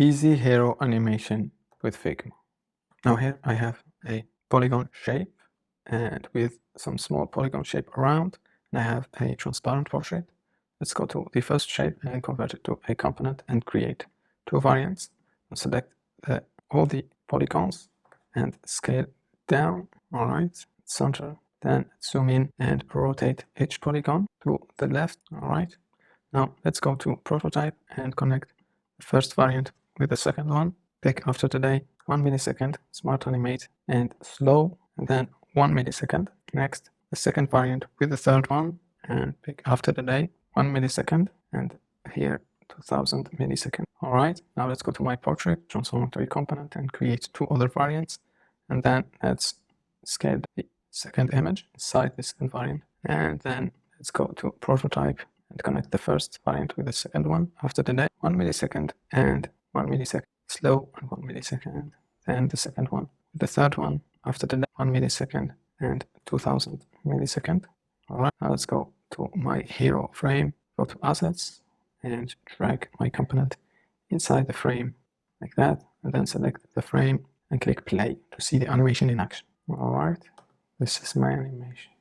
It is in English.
Easy hero animation with Figma. Now here I have a polygon shape and with some small polygon shape around, and I have a transparent portrait. Let's go to the first shape and convert it to a component and create two variants. I'll select all the polygons and scale down. All right, center. Then zoom in and rotate each polygon to the left. All right. Now let's go to prototype and connect the first variant with the second one. Pick after today 1 millisecond, smart animate and slow, and then 1 millisecond. Next, the second variant with the third one and pick after today 1 millisecond and here 2000 milliseconds. All right, now let's go to my portrait, transform to a component and create two other variants. And then let's scale the second image inside the second variant. And then let's go to prototype and connect the first variant with the second one. After the day, 1 millisecond and 1 millisecond, slow and 1 millisecond. Then the second one, the third one, after the day, 1 millisecond and 2000 millisecond. All right, now let's go to my hero frame, go to assets and drag my component inside the frame like that, and then select the frame and click play to see the animation in action. All right, this is my animation.